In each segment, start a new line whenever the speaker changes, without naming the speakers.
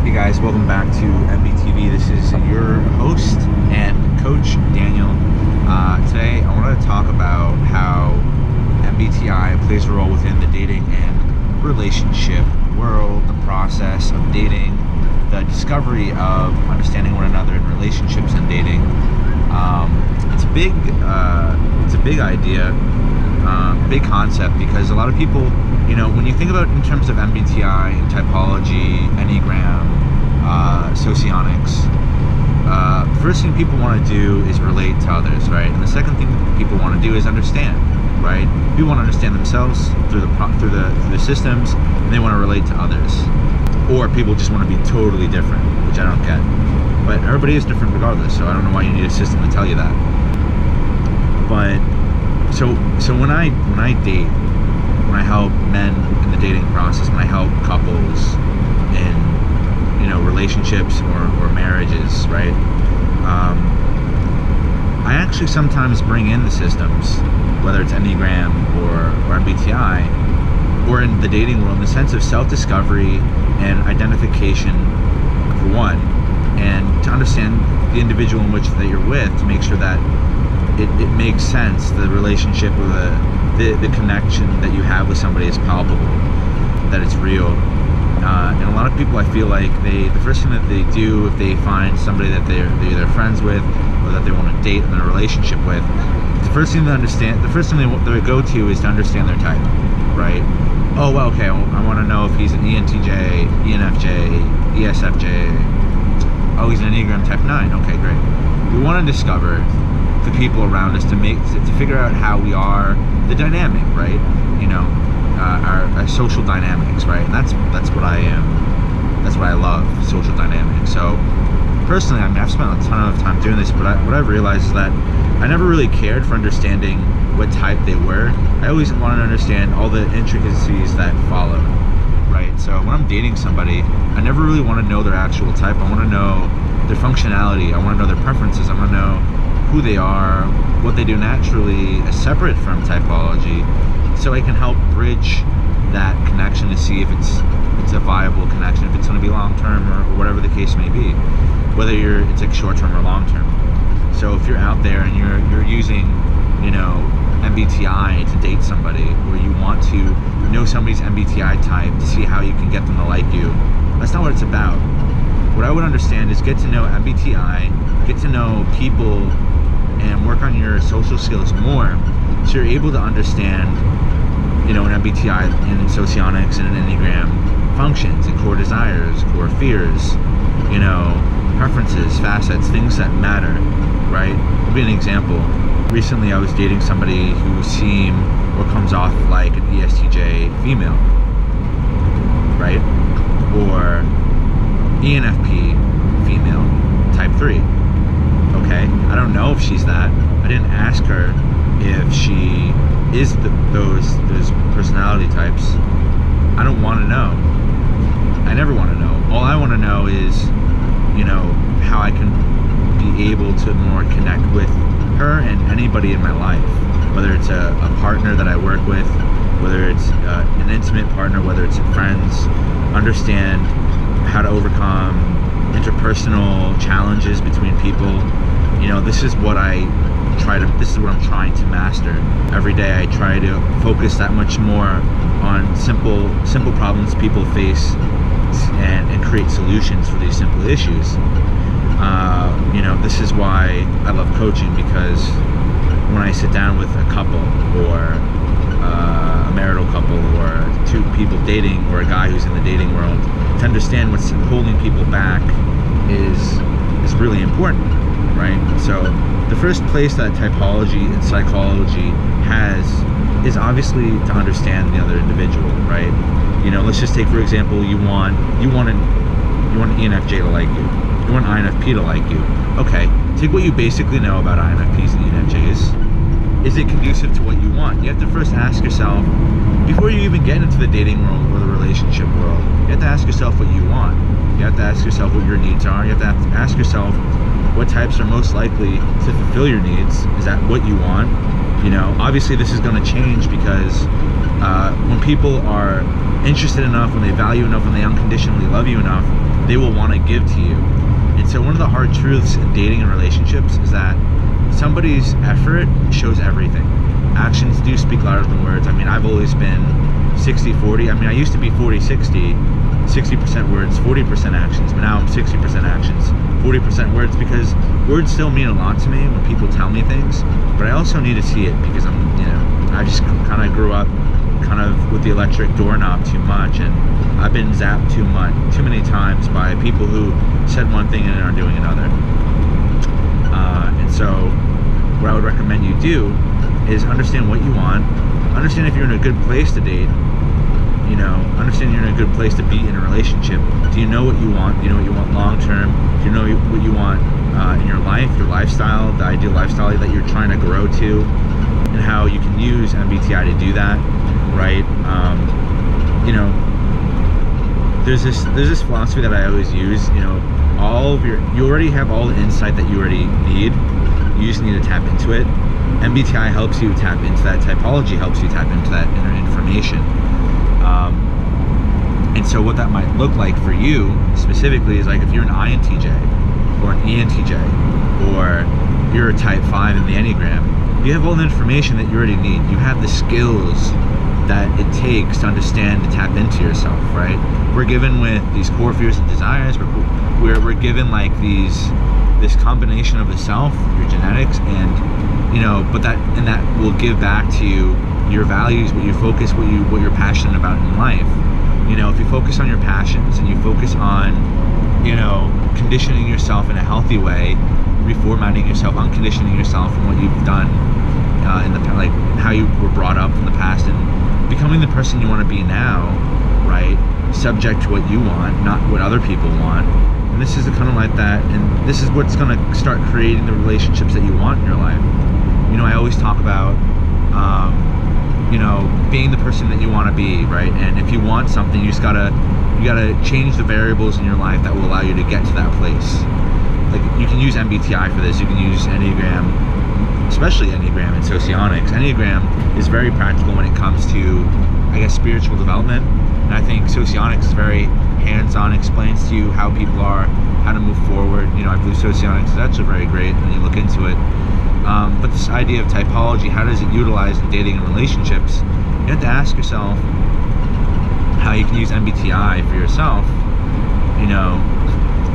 Hey guys, welcome back to MBTV. This is your host and coach, Daniel. Today I want to talk about how MBTI plays a role within the dating and relationship world, the process of dating, the discovery of understanding one another in relationships and dating. It's a big idea, big concept, because a lot of people, when you think about in terms of MBTI and typology, Enneagram, Socionics, first thing people want to do is relate to others, right? And the second thing that people want to do is understand, right? People want to understand themselves through the systems, and they want to relate to others. Or people just want to be totally different, which I don't get. But everybody is different regardless, so I don't know why you need a system to tell you that. But so when I date, when I help men in the dating process, when I help couples in relationships or marriages, right? I actually sometimes bring in the systems, whether it's Enneagram or MBTI, or in the dating world, in the sense of self-discovery and identification, for one, and to understand the individual in which that you're with, to make sure that it makes sense, the relationship or the connection that you have with somebody is palpable, that it's real. And a lot of people, I feel like the first thing that they do if they find somebody that they're either friends with or that they want to date and in a relationship with, the first thing they go to is to understand their type, right? Oh, well, okay, I want to know if he's an ENTJ, ENFJ, ESFJ. Oh, he's an Enneagram type 9. Okay, great. We want to discover the people around us to figure out how we are, the dynamic, right? Our social dynamics, right? And that's what I am. That's what I love, social dynamics. So personally, I've spent a ton of time doing this, but what I've realized is that I never really cared for understanding what type they were. I always wanted to understand all the intricacies that follow, right? So when I'm dating somebody, I never really want to know their actual type. I want to know their functionality. I want to know their preferences. I want to know who they are, what they do naturally, separate from typology, so I can help bridge that connection to see if it's a viable connection, if it's going to be long-term or whatever the case may be, whether it's like short-term or long-term. So if you're out there and you're using, MBTI to date somebody, or you want to know somebody's MBTI type to see how you can get them to like you, that's not what it's about. What I would understand is get to know MBTI, get to know people, and work on your social skills more, so you're able to understand, an MBTI and Socionics and an Enneagram functions and core desires, core fears, preferences, facets, things that matter, right? I'll give you an example. Recently I was dating somebody who seemed or comes off like an ESTJ female, right? Or ENFP female, type 3. Okay, I don't know if she's that. I didn't ask her if she is those personality types. I don't want to know. I never want to know. All I want to know is, how I can be able to more connect with her and anybody in my life, whether it's a partner that I work with, whether it's an intimate partner, whether it's friends. Understand how to overcome interpersonal challenges between people. This is what I'm trying to master. Every day I try to focus that much more on simple problems people face and create solutions for these simple issues. This is why I love coaching, because when I sit down with a couple or a marital couple or two people dating, or a guy who's in the dating world, to understand what's holding people back is really important, right? So the first place that typology and psychology is obviously to understand the other individual, right? Let's just take, for example, you want an ENFJ to like you. You want INFP to like you. Okay, take what you basically know about INFPs and ENFJs. Is it conducive to what you want? You have to first ask yourself, before you even get into the dating world or the relationship world, you have to ask yourself what you want. You have to ask yourself what your needs are. You have to ask yourself what types are most likely to fulfill your needs. Is that what you want? You know, obviously this is going to change because when people are interested enough, when they value enough, when they unconditionally love you enough, they will want to give to you. And so one of the hard truths in dating and relationships is that somebody's effort shows everything. Actions do speak louder than words. I mean, I've always been 60-40. I mean, I used to be 40-60, 60% words, 40% actions, but now I'm 60% actions, 40% words, because words still mean a lot to me when people tell me things, but I also need to see it because I'm, you know, I just kind of grew up kind of with the electric doorknob too much, and I've been zapped too many times by people who said one thing and are doing another. And so what I would recommend you do is understand what you want, understand if you're in a good place to date, you know, understand you're in a good place to be in a relationship. Do you know what you want? Do you know what you want long term? Do you know what you want in your life, your lifestyle, the ideal lifestyle that you're trying to grow to, and how you can use MBTI to do that, right? You know, there's this philosophy that I always use. You know, you already have all the insight that you already need. You just need to tap into it. MBTI helps you tap into that. Typology helps you tap into that inner information. And so what that might look like for you specifically is like if you're an INTJ or an ENTJ or you're a type 5 in the Enneagram, you have all the information that you already need. You have the skills that it takes to understand, to tap into yourself, right? We're given with these core fears and desires. We're given like this combination of the self, your genetics, and you know, but that will give back to you your values, what you focus, what you're passionate about in life. You know, if you focus on your passions and you focus on, you know, conditioning yourself in a healthy way, reformatting yourself, unconditioning yourself from what you've done in the like how you were brought up in the past, and becoming the person you want to be now, right? Subject to what you want, not what other people want. And this is kind of like that, and this is what's going to start creating the relationships that you want in your life. You know, I always talk about, you know, being the person that you want to be, right? And if you want something, you gotta change the variables in your life that will allow you to get to that place. Like, you can use MBTI for this. You can use Enneagram, especially Enneagram and Socionics. Enneagram is very practical when it comes to, I guess, spiritual development. And I think Socionics is very hands-on, explains to you how people are, how to move forward. You know, I believe Socionics is actually very great when you look into it. But this idea of typology, how does it utilize in dating and relationships? You have to ask yourself how you can use MBTI for yourself, you know,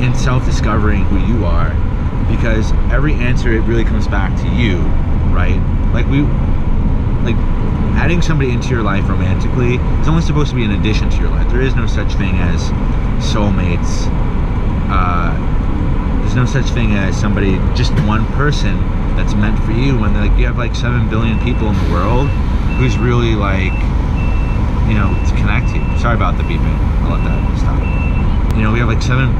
in self-discovering who you are, because every answer, it really comes back to you, right? Like adding somebody into your life romantically is only supposed to be an addition to your life. There is no such thing as soulmates. There's no such thing as somebody, just one person that's meant for you, when like you have like 7 billion people in the world who's really like, you know, to connect to you. Sorry about the beeping. I'll let that stop. You know, we have like 7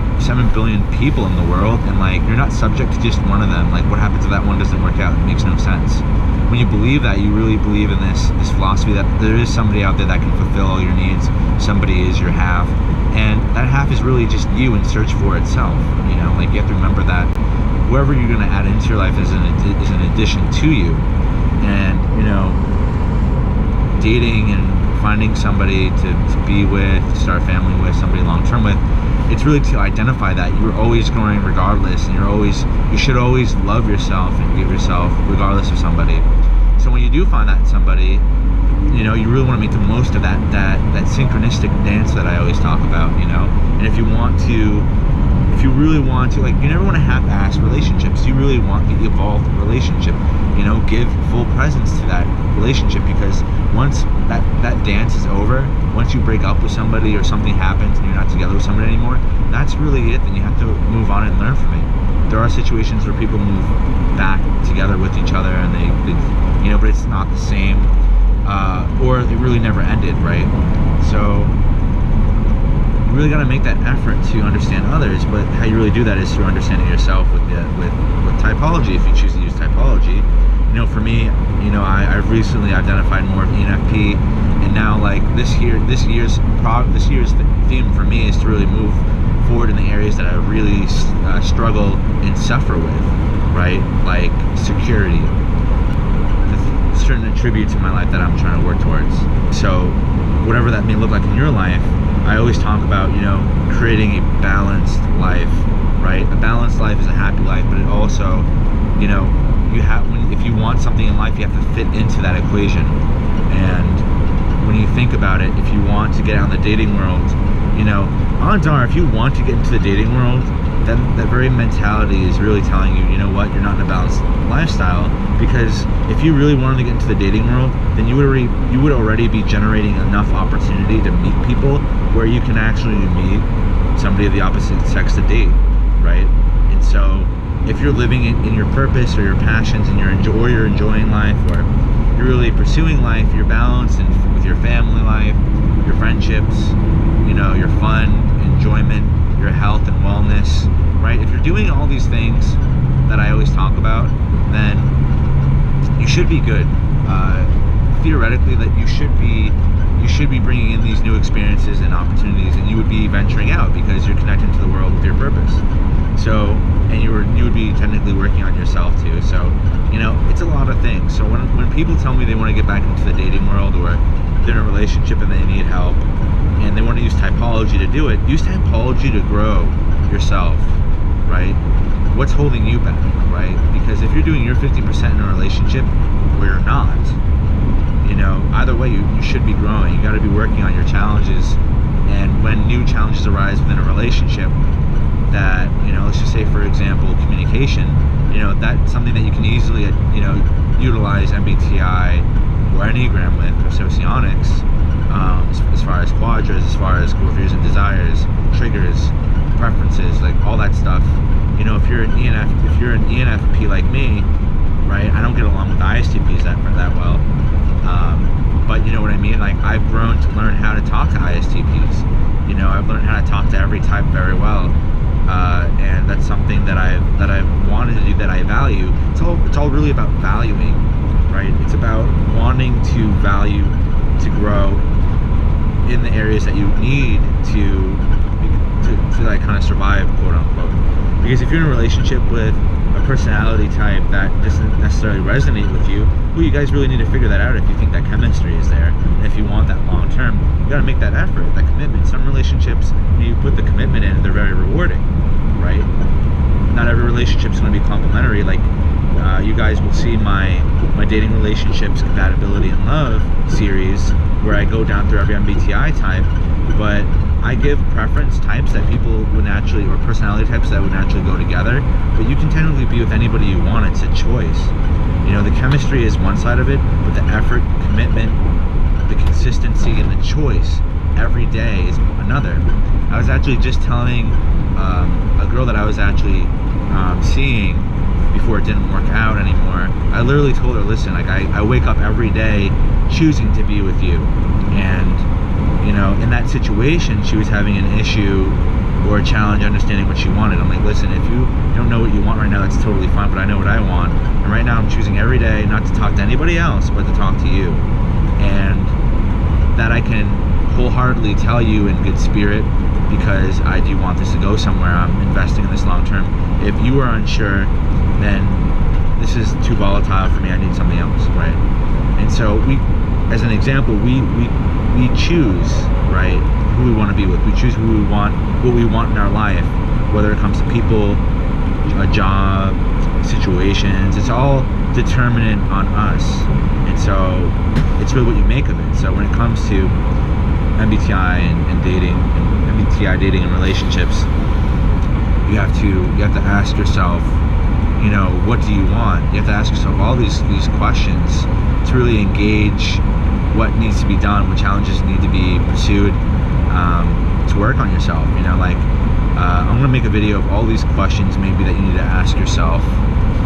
billion people in the world, and like you're not subject to just one of them. Like, what happens if that one doesn't work out? It makes no sense. When you believe that, you really believe in this philosophy that there is somebody out there that can fulfill all your needs. Somebody is your half, and that half is really just you in search for itself. You know, like you have to remember that whoever you're going to add into your life is an addition to you. And you know, dating and finding somebody to be with, to start a family with, somebody long term with, it's really to identify that you're always growing regardless, and you should always love yourself and give yourself regardless of somebody. So when you do find that in somebody, you know, you really want to make the most of that synchronistic dance that I always talk about, you know. And if you really want to, like, you never want to half-ass relationships. You really want the evolved relationship, you know. Give full presence to that relationship, because once that dance is over, once you break up with somebody or something happens and you're not together with somebody anymore, that's really it. Then you have to move on and learn from it. There are situations where people move back together with each other, and they you know, but it's not the same, or it really never ended, right? So you really got to make that effort to understand others, but how you really do that is through understanding yourself with typology, if you choose to use typology. You know, for me, you know, I've recently identified more of ENFP, and now like this year's theme for me is to really move forward in the areas that I really struggle and suffer with, right? Like security. certain attributes in my life that I'm trying to work towards. So whatever that may look like in your life, I always talk about, you know, creating a balanced life, right? A balanced life is a happy life, but it also, you know, if you want something in life, you have to fit into that equation. And when you think about it, if you want to get out in the dating world, you know, odds are if you want to get into the dating world, then that very mentality is really telling you, you know what, you're not in a balanced lifestyle. Because if you really wanted to get into the dating world, then you would already be generating enough opportunity to meet people where you can actually meet somebody of the opposite sex to date, right? And so if you're living in your purpose or your passions and you're enjoying life, or you're really pursuing life, you're balanced with your family life, your friendships, you know, your fun, enjoyment, your health and wellness, right? If you're doing all these things that I always talk about, then you should be good. Theoretically, that you should be bringing in these new experiences and opportunities, and you would be venturing out because you're connecting to the world with your purpose. So, and you would be technically working on yourself too. So, you know, it's a lot of things. So when people tell me they want to get back into the dating world, or they're in a relationship and they need help, and they want to use typology to do it, use typology to grow yourself, right? What's holding you back, right? Because if you're doing your 50% in a relationship or you're not, you know, either way, you should be growing. You got to be working on your challenges. And when new challenges arise within a relationship, that, you know, let's just say, for example, communication, you know, that's something that you can easily, you know, utilize MBTI or Enneagram with, or Socionics, as far as quadras, as far as core fears and desires, triggers, preferences, like all that stuff. You know, if you're an ENFP like me, right, I don't get along with ISTPs that well, but you know what I mean, like I've grown to learn how to talk to ISTPs. You know, I've learned how to talk to every type very well, and that's something that I've wanted to do, that I value. It's all really about valuing, right? It's about wanting to value, to grow in the areas that you need to like kind of survive, quote unquote. Because if you're in a relationship with a personality type that doesn't necessarily resonate with you, well, you guys really need to figure that out if you think that chemistry is there. And if you want that long term, you gotta make that effort, that commitment. Some relationships, you put the commitment in, they're very rewarding, right? Not every relationship is gonna be complementary. Like, you guys will see my dating relationships, compatibility and love series, where I go down through every MBTI type, but I give preference types that people would naturally, or personality types that would naturally go together, but you can technically be with anybody you want. It's a choice. You know, the chemistry is one side of it, but the effort, commitment, the consistency, and the choice every day is another. I was actually just telling a girl that I was actually seeing before it didn't work out anymore. I literally told her, listen, like I wake up every day choosing to be with you. And you know, in that situation, she was having an issue or a challenge understanding what she wanted. I'm like, listen, if you don't know what you want right now, that's totally fine, but I know what I want. And right now I'm choosing every day not to talk to anybody else, but to talk to you. And that I can wholeheartedly tell you in good spirit, because I do want this to go somewhere. I'm investing in this long term. If you are unsure, then this is too volatile for me. I need something else, right? And so we, as an example, we choose, right, who we want to be with. We choose who we want, what we want in our life, whether it comes to people, a job, situations. It's all determinant on us. And so it's really what you make of it. So when it comes to MBTI and dating, and MBTI dating and relationships, you have to ask yourself, you know, what do you want? You have to ask yourself all these questions to really engage what needs to be done, what challenges need to be pursued, to work on yourself. You know, like I'm gonna make a video of all these questions maybe that you need to ask yourself,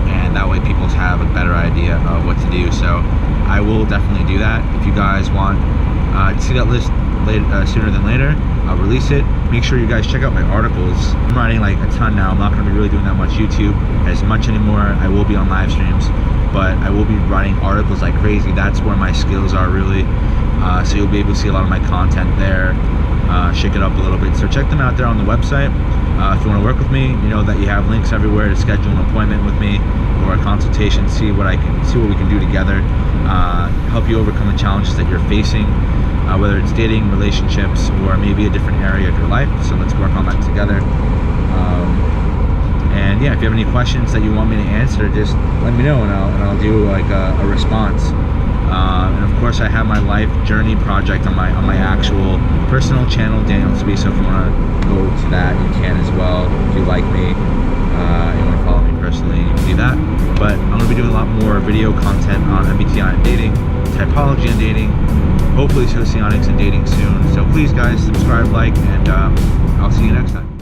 and that way people have a better idea of what to do. So I will definitely do that. If you guys want to see that list sooner than later, I'll release it. Make sure you guys check out my articles. I'm writing like a ton now. I'm not gonna be really doing that much YouTube as much anymore. I will be on live streams, but I will be writing articles like crazy. That's where my skills are really. So you'll be able to see a lot of my content there. shake it up a little bit. So check them out there on the website. If you want to work with me, you know that you have links everywhere to schedule an appointment with me or a consultation, see what we can do together, help you overcome the challenges that you're facing, whether it's dating, relationships, or maybe a different area of your life. So let's work on that together. And yeah, if you have any questions that you want me to answer, just let me know, and I'll do like a response. And of course, I have my life journey project on my actual personal channel, Diagnostician. So if you want to go to that, you can as well. If you like me, you want to follow me personally, you can do that. But I'm going to be doing a lot more video content on MBTI and dating, typology and dating, hopefully Socionics and dating soon. So please, guys, subscribe, like, and I'll see you next time.